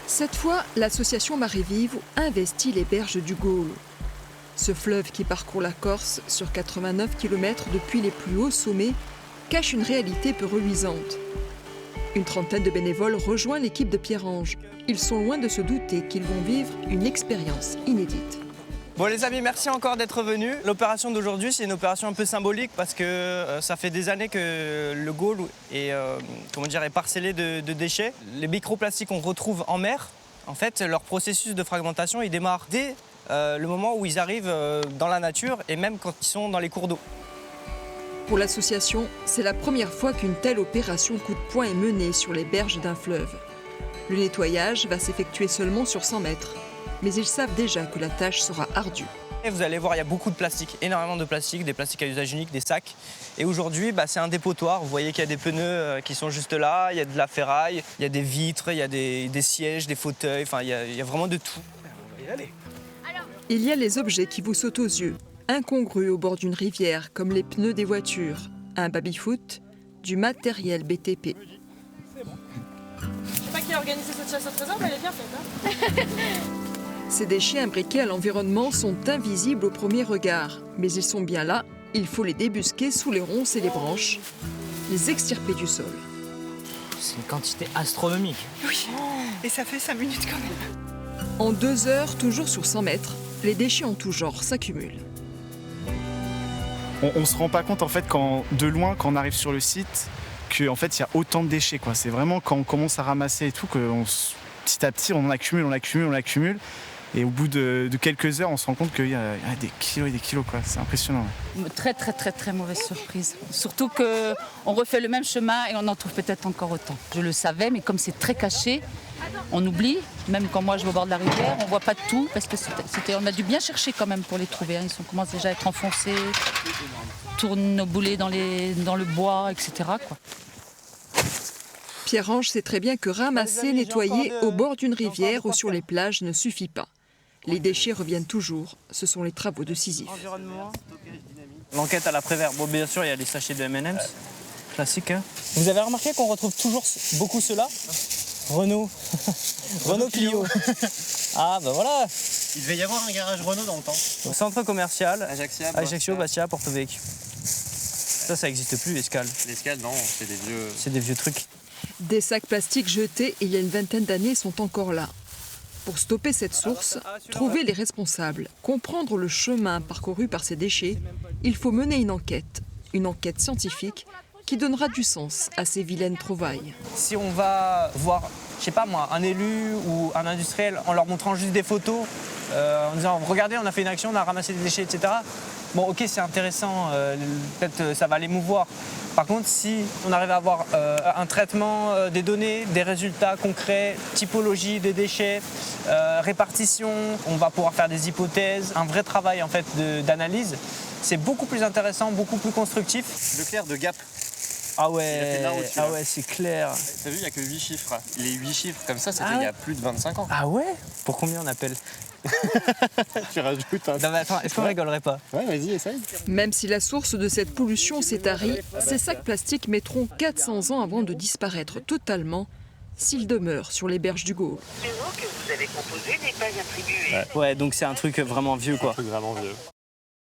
Cette fois, l'association Marée Vive investit les berges du Gaule. Ce fleuve qui parcourt la Corse sur 89 km depuis les plus hauts sommets cache une réalité peu reluisante. Une trentaine de bénévoles rejoint l'équipe de Pierre-Ange. Ils sont loin de se douter qu'ils vont vivre une expérience inédite. Bon les amis, merci encore d'être venus. L'opération d'aujourd'hui, c'est une opération un peu symbolique parce que ça fait des années que le Gaule est parcellé de déchets. Les microplastiques qu'on retrouve en mer, en fait, leur processus de fragmentation, il démarre dès le moment où ils arrivent dans la nature et même quand ils sont dans les cours d'eau. Pour l'association, c'est la première fois qu'une telle opération coup de poing est menée sur les berges d'un fleuve. Le nettoyage va s'effectuer seulement sur 100 mètres. Mais ils savent déjà que la tâche sera ardue. Et vous allez voir, il y a beaucoup de plastique, énormément de plastique, des plastiques à usage unique, des sacs. Et aujourd'hui, c'est un dépotoir. Vous voyez qu'il y a des pneus qui sont juste là, il y a de la ferraille, il y a des vitres, il y a des sièges, des fauteuils, il y a vraiment de tout. On va y aller. Il y a les objets qui vous sautent aux yeux, incongrus au bord d'une rivière, comme les pneus des voitures, un baby-foot, du matériel BTP. Je sais pas qui a organisé cette chasse au trésor, mais elle est bien faite. Hein. Ces déchets imbriqués à l'environnement sont invisibles au premier regard, mais ils sont bien là, il faut les débusquer sous les ronces et les branches, les extirper du sol. C'est une quantité astronomique. Oui, et ça fait 5 minutes quand même. En 2 heures, toujours sur 100 mètres, les déchets en tout genre s'accumulent. On ne se rend pas compte en fait de loin quand on arrive sur le site qu'en fait il y a autant de déchets. C'est vraiment quand on commence à ramasser et tout que petit à petit on accumule. Et au bout de quelques heures, on se rend compte qu'il y a des kilos et des kilos. C'est impressionnant. Très mauvaise surprise. Surtout qu'on refait le même chemin et on en trouve peut-être encore autant. Je le savais, mais comme c'est très caché, on oublie. Même quand moi je vais au bord de la rivière, on ne voit pas tout parce que on a dû bien chercher quand même pour les trouver. Ils commencent déjà à être enfoncés, tournent nos boulets dans le bois, etc. Pierre-Ange sait très bien que ramasser, nettoyer au bord d'une rivière ou sur les plages ne suffit pas. Les déchets reviennent toujours. Ce sont les travaux de Sisyphe. L'enquête à la Prévert. Bon, bien sûr, il y a les sachets de M&M's. Classique. Hein. Vous avez remarqué qu'on retrouve toujours beaucoup ceux-là ? Renault. Renault Clio. Ah, voilà. Il devait y avoir un garage Renault dans le temps. Au centre commercial. Ajaccio, Bastia, Porto Vecchio. Ça n'existe plus, l'escale. L'escale, non, c'est des vieux... C'est des vieux trucs. Des sacs plastiques jetés il y a une vingtaine d'années sont encore là. Pour stopper cette source, trouver les responsables, comprendre le chemin parcouru par ces déchets, il faut mener une enquête scientifique qui donnera du sens à ces vilaines trouvailles. Si on va voir, je sais pas moi, un élu ou un industriel en leur montrant juste des photos, en disant regardez, on a fait une action, on a ramassé des déchets, etc. Bon, ok, c'est intéressant, peut-être ça va l'émouvoir. Par contre, si on arrive à avoir un traitement des données, des résultats concrets, typologie des déchets, répartition, on va pouvoir faire des hypothèses, un vrai travail en fait d'analyse. C'est beaucoup plus intéressant, beaucoup plus constructif. Leclerc de Gap. Ah ouais, c'est clair. T'as vu, il n'y a que 8 chiffres. Les 8 chiffres comme ça, c'était il y a plus de 25 ans. Ah ouais? Pour combien on appelle? Tu rajoutes un... Non mais attends, est-ce qu'on rigolerait pas? Ouais, vas-y, essaye. Même si la source de cette pollution s'est tarie, ces sacs plastiques mettront 400 ans avant de disparaître totalement s'ils demeurent sur les berges du Gaule. Le numéro que vous avez composé n'est pas attribué. Ouais, donc c'est un truc vraiment vieux quoi. Un truc vraiment vieux.